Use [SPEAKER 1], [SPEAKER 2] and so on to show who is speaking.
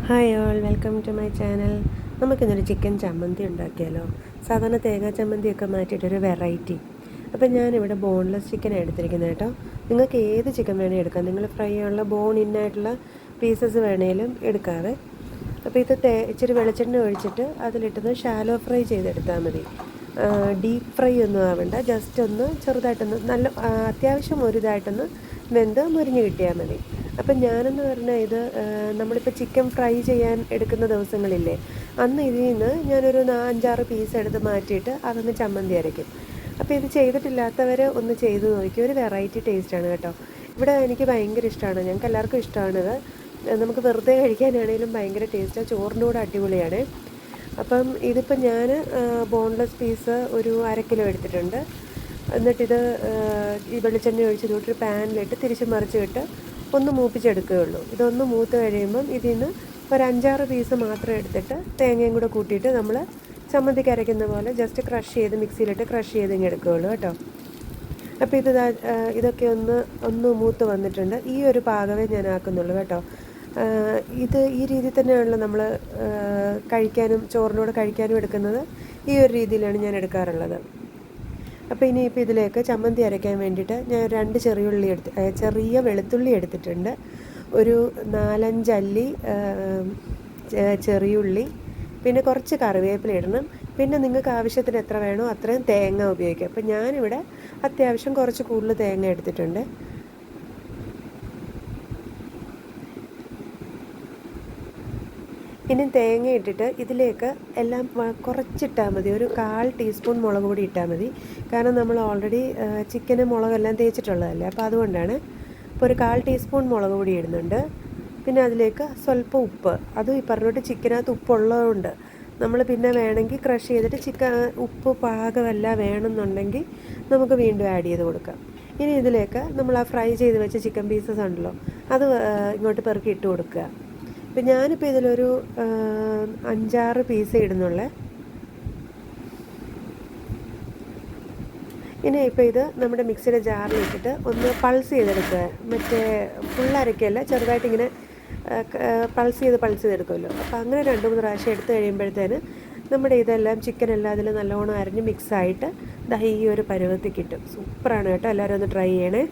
[SPEAKER 1] Hi all, welcome to my channel. നമുക്കിന്നൊരു chicken ചമ്മന്തി ഉണ്ടാക്കിയാലോ? സാധാരണ തേങ്ങാ ചമ്മന്തിയൊക്കെ മാറ്റിയിട്ടൊരു വെറൈറ്റി. അപ്പം ഞാനിവിടെ ബോൺലെസ് ചിക്കനാണ് എടുത്തിരിക്കുന്നത് കേട്ടോ. നിങ്ങൾക്ക് ഏത് ചിക്കൻ വേണേൽ എടുക്കാം. നിങ്ങൾ ഫ്രൈ ചെയ്യാനുള്ള ബോൺ ഇന്നായിട്ടുള്ള പീസസ് വേണേലും എടുക്കാവേ. അപ്പോൾ ഇത് ഇച്ചിരി വെളിച്ചെണ്ണ ഒഴിച്ചിട്ട് അതിലിട്ടത് ഷാലോ ഫ്രൈ ചെയ്തെടുത്താൽ മതി. ഡീപ്പ് ഫ്രൈ ഒന്നും ആവണ്ട, ജസ്റ്റ് ഒന്ന് ചെറുതായിട്ടൊന്ന് നല്ല അത്യാവശ്യം ഒരു ഇതായിട്ടൊന്ന് വെന്ത് മുരിഞ്ഞ് കിട്ടിയാൽ മതി. അപ്പം ഞാനെന്ന് പറഞ്ഞാൽ ഇത് നമ്മളിപ്പോൾ ചിക്കൻ ഫ്രൈ ചെയ്യാൻ എടുക്കുന്ന ദിവസങ്ങളില്ലേ, അന്ന് ഇതിൽ നിന്ന് ഞാനൊരു 5-6 പീസ് എടുത്ത് മാറ്റിയിട്ട് അതൊന്ന് ചമ്മന്തി അരയ്ക്കും. അപ്പോൾ ഇത് ചെയ്തിട്ടില്ലാത്തവർ ഒന്ന് ചെയ്ത് നോക്കി, ഒരു വെറൈറ്റി ടേസ്റ്റാണ് കേട്ടോ. ഇവിടെ എനിക്ക് ഭയങ്കര ഇഷ്ടമാണ്, ഞങ്ങൾക്ക് എല്ലാവർക്കും ഇഷ്ടമാണിത്. നമുക്ക് വെറുതെ കഴിക്കാനാണെങ്കിലും ഭയങ്കര ടേസ്റ്റാണ്, ചോറിൻ്റെ കൂടെ അടിപൊളിയാണ്. അപ്പം ഇതിപ്പോൾ ഞാൻ ബോൺലെസ് പീസ് ഒരു 1/2 കിലോ എടുത്തിട്ടുണ്ട്. എന്നിട്ടിത് ഈ വെളിച്ചെണ്ണ ഒഴിച്ചിട്ടൊരു പാനിലിട്ട് തിരിച്ച് മറിച്ചിട്ട് ഒന്ന് മൂപ്പിച്ചെടുക്കുകയുള്ളൂ. ഇതൊന്ന് മൂത്ത് കഴിയുമ്പം ഇതിൽ നിന്ന് ഒരു 5-6 പീസ് മാത്രം എടുത്തിട്ട് തേങ്ങയും കൂടെ കൂട്ടിയിട്ട് നമ്മൾ ചമ്മന്തിക്ക് അരയ്ക്കുന്ന പോലെ ജസ്റ്റ് ക്രഷ് ചെയ്ത് മിക്സിയിലിട്ട് ക്രഷ് ചെയ്ത് ഇങ്ങനെ എടുക്കുകയുള്ളൂ കേട്ടോ. അപ്പോൾ ഇതൊക്കെ ഒന്ന് മൂത്ത് വന്നിട്ടുണ്ട്. ഈ ഒരു പാകമേ ഞാൻ ആക്കുന്നുള്ളൂ കേട്ടോ. ഇത് ഈ രീതിയിൽ തന്നെയാണല്ലോ നമ്മൾ കഴിക്കാനും ചോറിനോട് കഴിക്കാനും എടുക്കുന്നത്. ഈ ഒരു രീതിയിലാണ് ഞാൻ എടുക്കാറുള്ളത്. അപ്പോൾ ഇനിയിപ്പോൾ ഇതിലേക്ക് ചമ്മന്തി അരയ്ക്കാൻ വേണ്ടിയിട്ട് ഞാൻ 2 ചെറിയ വെളുത്തുള്ളി എടുത്തിട്ടുണ്ട്. ഒരു 4-5 അല്ലി ചെറിയുള്ളി, പിന്നെ കുറച്ച് കറിവേപ്പില ഇടണം. പിന്നെ നിങ്ങൾക്ക് ആവശ്യത്തിന് എത്ര വേണോ അത്രയും തേങ്ങ ഉപയോഗിക്കാം. അപ്പോൾ ഞാനിവിടെ അത്യാവശ്യം കുറച്ച് കൂടുതൽ തേങ്ങ എടുത്തിട്ടുണ്ട്. ഇനി തേങ്ങ ഇട്ടിട്ട് ഇതിലേക്ക് എല്ലാം കുറച്ചിട്ടാൽ മതി. ഒരു 1/4 ടീസ്പൂൺ മുളക് പൊടി ഇട്ടാൽ മതി. കാരണം നമ്മൾ ഓൾറെഡി ചിക്കന് മുളകെല്ലാം തേച്ചിട്ടുള്ളതല്ലേ, അപ്പോൾ അതുകൊണ്ടാണ്. അപ്പോൾ ഒരു 1/4 ടീസ്പൂൺ മുളക് പൊടി ഇടുന്നുണ്ട്. പിന്നെ അതിലേക്ക് സ്വല്പം ഉപ്പ്. അതും ഈ പറഞ്ഞിട്ട് ചിക്കനകത്ത് ഉപ്പുള്ളതുകൊണ്ട് നമ്മൾ പിന്നെ വേണമെങ്കിൽ ക്രഷ് ചെയ്തിട്ട് ഉപ്പ് പാകമല്ല വേണമെന്നുണ്ടെങ്കിൽ നമുക്ക് വീണ്ടും ആഡ് ചെയ്ത് കൊടുക്കാം. ഇനി ഇതിലേക്ക് നമ്മൾ ആ ഫ്രൈ ചെയ്ത് വെച്ച ചിക്കൻ പീസസ് ഉണ്ടല്ലോ, അത് ഇങ്ങോട്ട് പെറുക്കി ഇട്ട് കൊടുക്കുക. ഇപ്പം ഞാനിപ്പോൾ ഇതിലൊരു 5-6 പീസ് ഇടുന്നുള്ളേ. ഇനി ഇപ്പോൾ ഇത് നമ്മുടെ മിക്സിയുടെ ജാറിലിട്ടിട്ട് ഒന്ന് പൾസ് ചെയ്തെടുക്കുക. മറ്റേ ഫുള്ളരയ്ക്കല്ല, ചെറുതായിട്ടിങ്ങനെ പൾസ് ചെയ്തെടുക്കുമല്ലോ. അപ്പോൾ അങ്ങനെ 2-3 പ്രാവശ്യം എടുത്ത് കഴിയുമ്പോഴത്തേന് നമ്മുടെ ഇതെല്ലാം ചിക്കനെല്ലാം അതിൽ നല്ലോണം അരിഞ്ഞ് മിക്സായിട്ട് ഈ ഒരു പരുവത്തിൽ കിട്ടും. സൂപ്പറാണ് കേട്ടോ, എല്ലാവരും ഒന്ന് ട്രൈ ചെയ്യണേ.